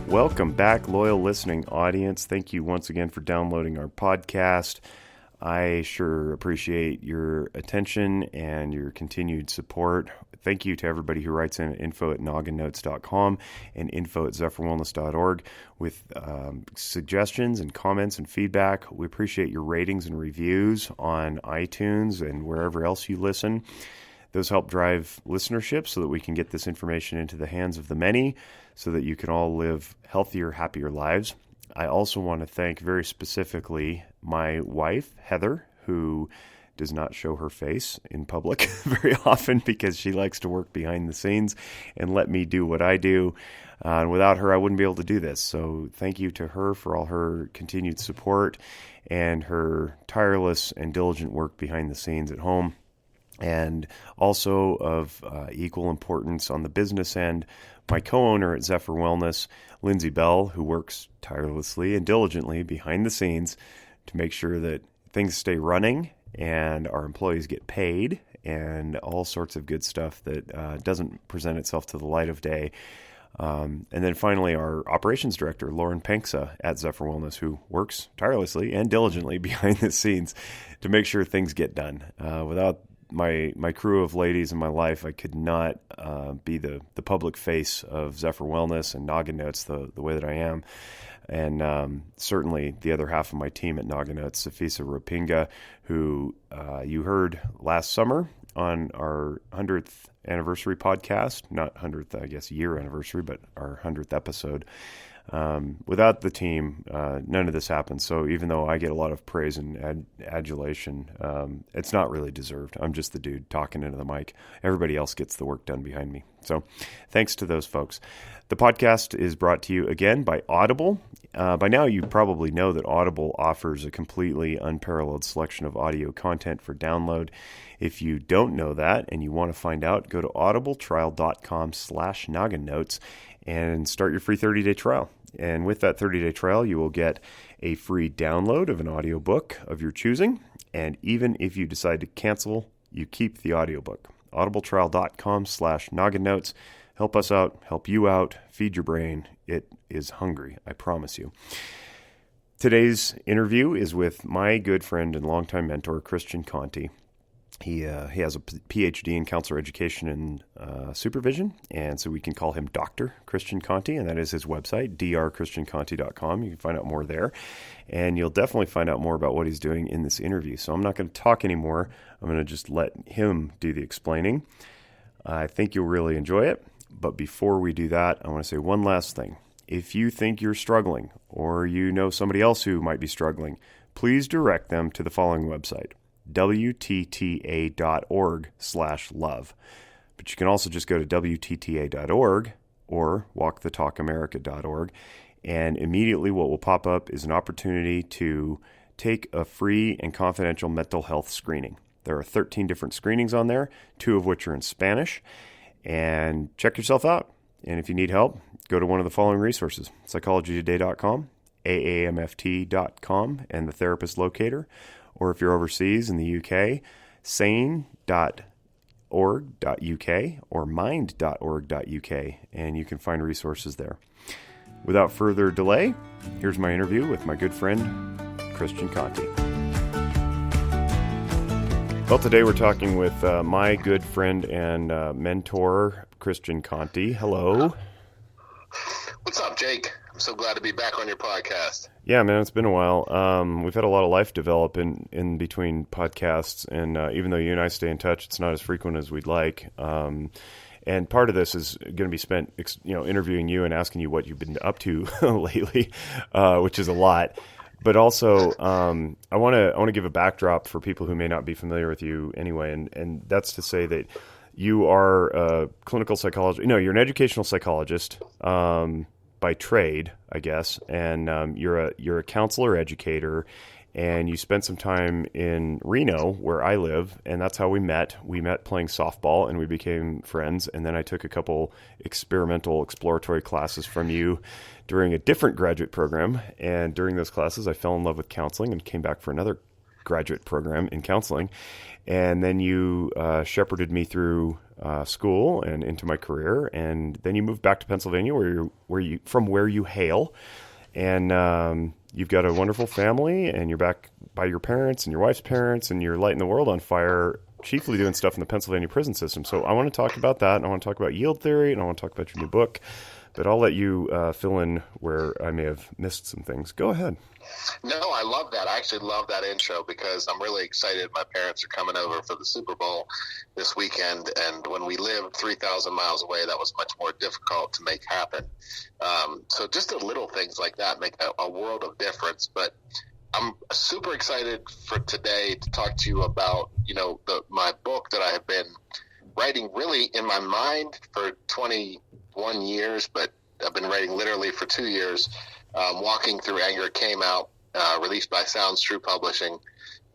Welcome back, loyal listening audience. Thank you once again for downloading our podcast. I sure appreciate your attention and your continued support. Thank you to everybody who writes in at info@nogginnotes.com and info@zephyrwellness.org with suggestions and comments and feedback. We appreciate your ratings and reviews on iTunes and wherever else you listen. Those help drive listenership so that we can get this information into the hands of the many so that you can all live healthier, happier lives. I also want to thank very specifically my wife, Heather, who does not show her face in public very often because she likes to work behind the scenes and let me do what I do. And without her, I wouldn't be able to do this. So thank you to her for all her continued support and her tireless and diligent work behind the scenes at home. And also of equal importance on the business end, my co-owner at Zephyr Wellness, Lindsay Bell, who works tirelessly and diligently behind the scenes to make sure that things stay running and our employees get paid and all sorts of good stuff that doesn't present itself to the light of day. And then finally, our operations director, Lauren Panksa at Zephyr Wellness, who works tirelessly and diligently behind the scenes to make sure things get done. Without my crew of ladies in my life, I could not be the public face of Zephyr Wellness and Noggin Notes the way that I am. And certainly the other half of my team at Noggin Notes, Safisa Ropinga, who you heard last summer on our 100th anniversary podcast, not 100th, I guess, year anniversary, but our 100th episode. Without the team, none of this happens. So even though I get a lot of praise and adulation, it's not really deserved. I'm just the dude talking into the mic. Everybody else gets the work done behind me. So thanks to those folks. The podcast is brought to you again by Audible. By now, you probably know that Audible offers a completely unparalleled selection of audio content for download. If you don't know that and you want to find out, go to audibletrial.com/nogginnotes and start your free 30-day trial. And with that 30-day trial, you will get a free download of an audiobook of your choosing. And even if you decide to cancel, you keep the audiobook. audibletrial.com/nogginnotes. Help us out, help you out, feed your brain. It is hungry, I promise you. Today's interview is with my good friend and longtime mentor, Christian Conte. He has a PhD in counselor education and supervision, and so we can call him Dr. Christian Conte, and that is his website, drchristianconte.com. You can find out more there, and you'll definitely find out more about what he's doing in this interview. So I'm not going to talk anymore. I'm going to just let him do the explaining. I think you'll really enjoy it, but before we do that, I want to say one last thing. If you think you're struggling, or you know somebody else who might be struggling, please direct them to the following website, wtta.org/love. But you can also just go to wtta.org or walkthetalkamerica.org, and immediately what will pop up is an opportunity to take a free and confidential mental health screening. There are 13 different screenings on there, 2 of which are in Spanish, and check yourself out. And if you need help, go to one of the following resources, psychologytoday.com, aamft.com, and the therapist locator. Or if you're overseas in the UK, sane.org.uk or mind.org.uk, and you can find resources there. Without further delay, here's my interview with my good friend, Christian Conte. Well, today we're talking with my good friend and mentor, Christian Conte. Hello. What's up, Jake? I'm so glad to be back on your podcast. Yeah, man, it's been a while. We've had a lot of life develop in between podcasts, and even though you and I stay in touch, it's not as frequent as we'd like. And part of this is going to be spent, interviewing you and asking you what you've been up to lately, which is a lot. But also, I want to give a backdrop for people who may not be familiar with you anyway, and that's to say that you are a clinical psychologist. No, you're an educational psychologist by trade, I guess, and you're a counselor educator, and you spent some time in Reno, where I live, and that's how we met. We met playing softball, and we became friends, and then I took a couple experimental exploratory classes from you during a different graduate program, and during those classes, I fell in love with counseling and came back for another graduate program in counseling, and then you shepherded me through school and into my career, and then you moved back to Pennsylvania, where you hail, and you've got a wonderful family, and you're back by your parents and your wife's parents, and you're lighting the world on fire, chiefly doing stuff in the Pennsylvania prison system. So I want to talk about that, and I want to talk about yield theory, and I want to talk about your new book. But I'll let you fill in where I may have missed some things. Go ahead. No, I love that. I actually love that intro because I'm really excited. My parents are coming over for the Super Bowl this weekend, and when we lived 3,000 miles away, that was much more difficult to make happen. So just the little things like that make a world of difference. But I'm super excited for today to talk to you about, my book that I have been writing really in my mind for 21 years, but I've been writing literally for 2 years. Walking Through Anger came out, released by Sounds True Publishing,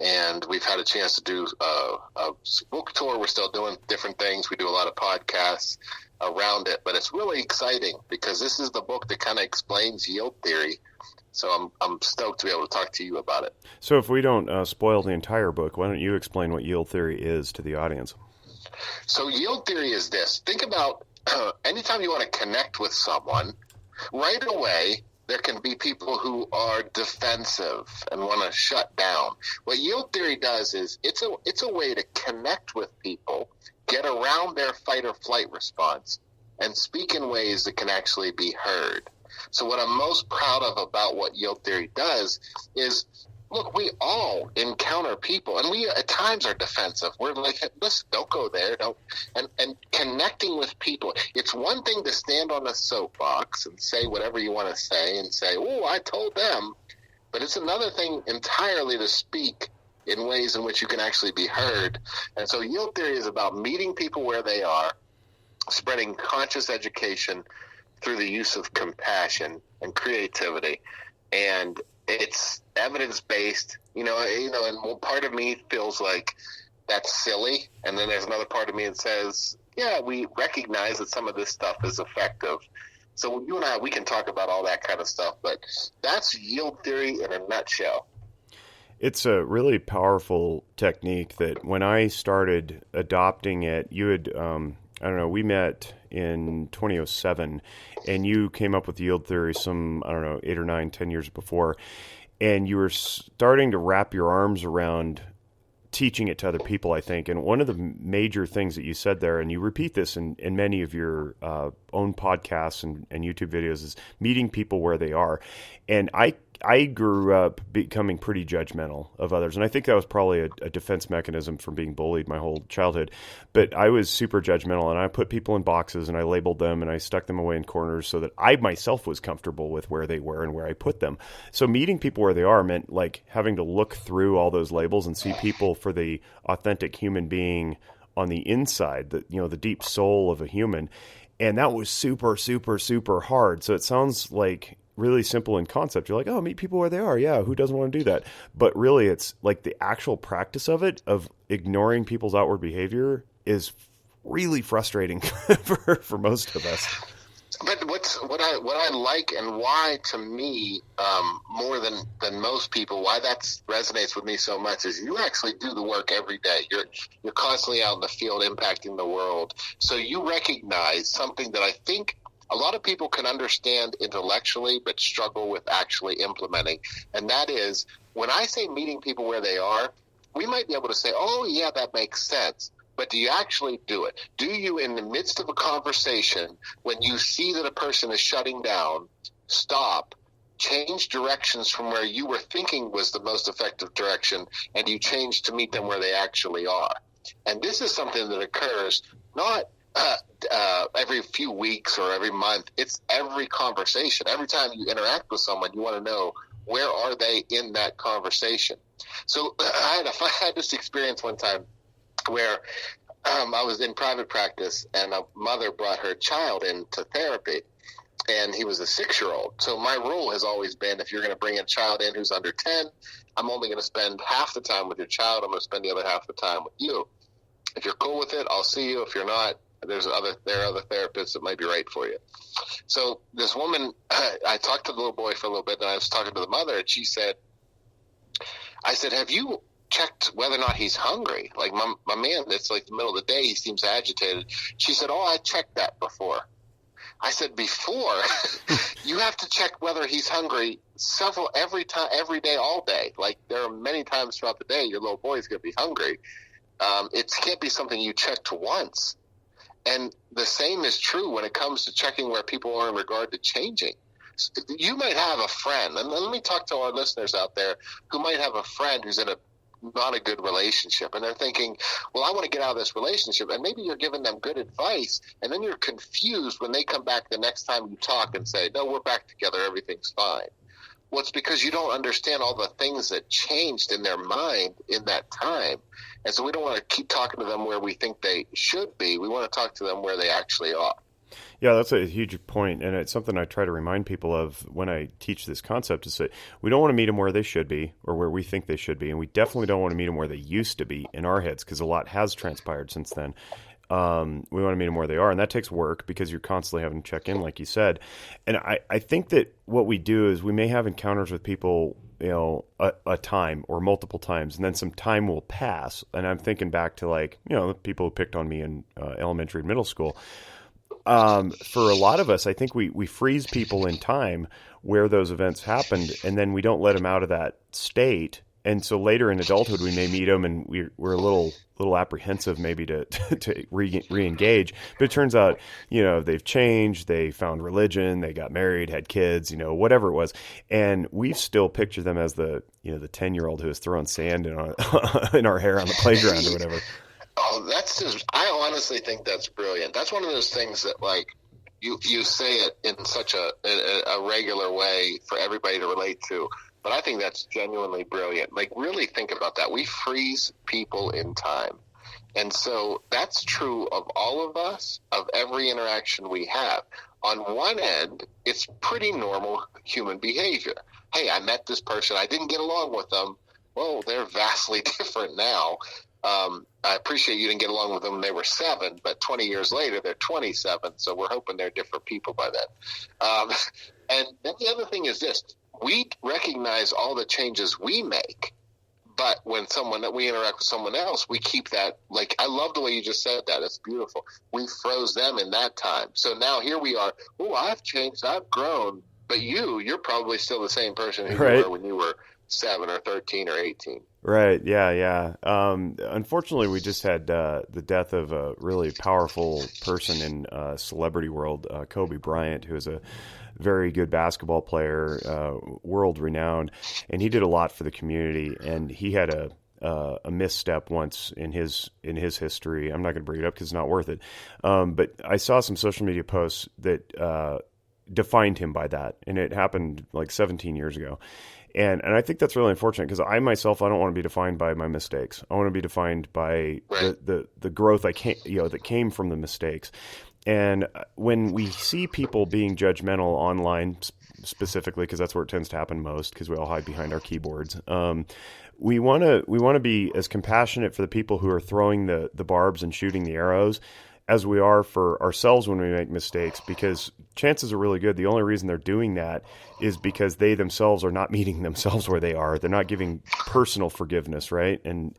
and we've had a chance to do a book tour. We're still doing different things. We do a lot of podcasts around it, but it's really exciting because this is the book that kind of explains yield theory. So I'm stoked to be able to talk to you about it. So if we don't spoil the entire book, why don't you explain what yield theory is to the audience? So yield theory is this. Think about anytime you want to connect with someone, right away there can be people who are defensive and want to shut down. What yield theory does is it's a way to connect with people, get around their fight or flight response, and speak in ways that can actually be heard. So what I'm most proud of about what yield theory does is, look, we all encounter people, and we at times are defensive. We're like, listen, don't go there. And connecting with people. It's one thing to stand on a soapbox and say whatever you want to say and say, oh, I told them. But it's another thing entirely to speak in ways in which you can actually be heard. And so yield theory is about meeting people where they are, spreading conscious education through the use of compassion and creativity. And it's evidence-based, and one part of me feels like that's silly. And then there's another part of me that says, yeah, we recognize that some of this stuff is effective. So you and I, we can talk about all that kind of stuff, but that's yield theory in a nutshell. It's a really powerful technique that when I started adopting it, you had, we met in 2007, and you came up with yield theory 8 or 9, 10 years before, and you were starting to wrap your arms around teaching it to other people, I think. And one of the major things that you said there, and you repeat this in many of your own podcasts and YouTube videos, is meeting people where they are. And I grew up becoming pretty judgmental of others, and I think that was probably a defense mechanism from being bullied my whole childhood. But I was super judgmental, and I put people in boxes, and I labeled them, and I stuck them away in corners so that I myself was comfortable with where they were and where I put them. So meeting people where they are meant like having to look through all those labels and see people for the authentic human being on the inside, the deep soul of a human. And that was super, super, super hard. So it sounds like really simple in concept. You're like, oh, meet people where they are. Yeah, who doesn't want to do that? But really, it's like the actual practice of it, of ignoring people's outward behavior, is really frustrating for most of us. But what I like, and why to me more than most people, why that resonates with me so much, is you actually do the work every day. You're constantly out in the field impacting the world. So you recognize something that I think a lot of people can understand intellectually but struggle with actually implementing. And that is, when I say meeting people where they are, we might be able to say, oh, yeah, that makes sense. But do you actually do it? Do you, in the midst of a conversation, when you see that a person is shutting down, stop, change directions from where you were thinking was the most effective direction, and you change to meet them where they actually are? And this is something that occurs not every few weeks or every month. It's every conversation. Every time you interact with someone, you want to know, where are they in that conversation? So I had this experience one time where I was in private practice, and a mother brought her child into therapy, and he was a 6-year-old. So my rule has always been, if you're going to bring a child in who's under 10, I'm only going to spend half the time with your child. I'm going to spend the other half the time with you. If you're cool with it, I'll see you. If you're not, there are other therapists that might be right for you. So this woman, I talked to the little boy for a little bit, and I was talking to the mother, and she said, I said, have you checked whether or not he's hungry. Like my man, it's like the middle of the day, he seems agitated. She said, oh, I checked that before. I said, before? You have to check whether he's hungry every day, all day. Like there are many times throughout the day your little boy is going to be hungry. It can't be something you checked once. And the same is true when it comes to checking where people are in regard to changing. You might have a friend, and let me talk to our listeners out there who might have a friend who's in not a good relationship, and they're thinking, well, I want to get out of this relationship, and maybe you're giving them good advice, and then you're confused when they come back the next time you talk and say, no, we're back together, everything's fine. Well, it's because you don't understand all the things that changed in their mind in that time. And so we don't want to keep talking to them where we think they should be. We want to talk to them where they actually are. Yeah, that's a huge point, and it's something I try to remind people of when I teach this concept, is that we don't want to meet them where they should be or where we think they should be, and we definitely don't want to meet them where they used to be in our heads, because a lot has transpired since then. We want to meet them where they are, and that takes work because you're constantly having to check in, like you said. And I think that what we do is we may have encounters with people, a time or multiple times, and then some time will pass. And I'm thinking back to the people who picked on me in elementary and middle school. For a lot of us, I think we freeze people in time where those events happened, and then we don't let them out of that state. And so later in adulthood, we may meet them, and we're a little apprehensive maybe to re-engage. But it turns out, they've changed, they found religion, they got married, had kids, whatever it was. And we still picture them as the 10-year-old who is throwing sand in our hair on the playground or whatever. Oh, I honestly think that's brilliant. That's one of those things that, you say it in such a regular way for everybody to relate to. But I think that's genuinely brilliant. Really think about that. We freeze people in time. And so that's true of all of us, of every interaction we have. On one end, it's pretty normal human behavior. Hey, I met this person. I didn't get along with them. Well, they're vastly different now. I appreciate you didn't get along with them when they were 7, but 20 years later, they're 27. So we're hoping they're different people by then. And then the other thing is this. We recognize all the changes we make, but when we interact with someone else, we keep that. I love the way you just said that. It's beautiful. We froze them in that time. So now here we are. Oh, I've changed. I've grown. But you're probably still the same person who you were when you were 7 or 13 or 18. Right. Yeah. Unfortunately, we just had the death of a really powerful person in celebrity world, Kobe Bryant, who is a very good basketball player, world renowned, and he did a lot for the community. And he had a misstep once in his history. I'm not going to bring it up because it's not worth it. But I saw some social media posts that defined him by that, and it happened 17 years ago. And I think that's really unfortunate because I myself, I don't want to be defined by my mistakes. I want to be defined by the growth that came from the mistakes. And when we see people being judgmental online, specifically, because that's where it tends to happen most, because we all hide behind our keyboards, we want to be as compassionate for the people who are throwing the barbs and shooting the arrows as we are for ourselves when we make mistakes, because chances are really good the only reason they're doing that is because they themselves are not meeting themselves where they are. They're not giving personal forgiveness, right? And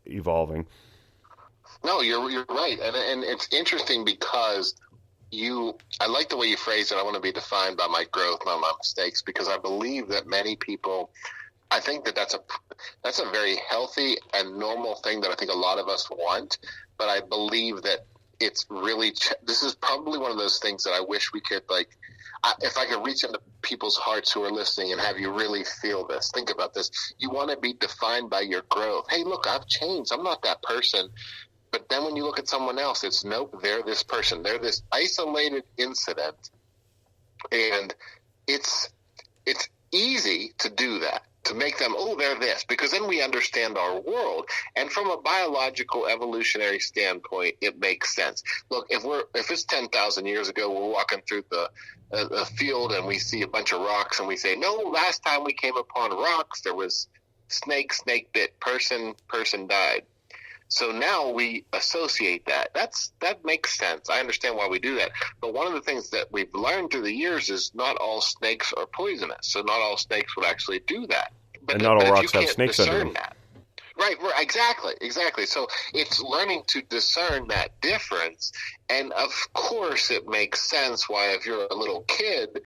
evolving. No, you're right. And it's interesting because I like the way you phrase it. I want to be defined by my growth, not my mistakes, because I believe that many people, I think that's a very healthy and normal thing that I think a lot of us want. But I believe that it's really, this is probably one of those things that I wish we could, if I could reach into people's hearts who are listening and have you really feel this. Think about this. You want to be defined by your growth. Hey, look, I've changed. I'm not that person. But then when you look at someone else, it's nope, they're this person. They're this isolated incident. And it's easy to do that, to make them, oh, they're this, because then we understand our world. And from a biological evolutionary standpoint, it makes sense. Look, if it's 10,000 years ago, we're walking through the field and we see a bunch of rocks and we say, no, last time we came upon rocks, there was snake bit, person died. So now we associate that. That makes sense. I understand why we do that. But one of the things that we've learned through the years is not all snakes are poisonous. So not all snakes would actually do that. And not all rocks have snakes under them. Right, exactly. So it's learning to discern that difference. And of course, it makes sense why, if you're a little kid,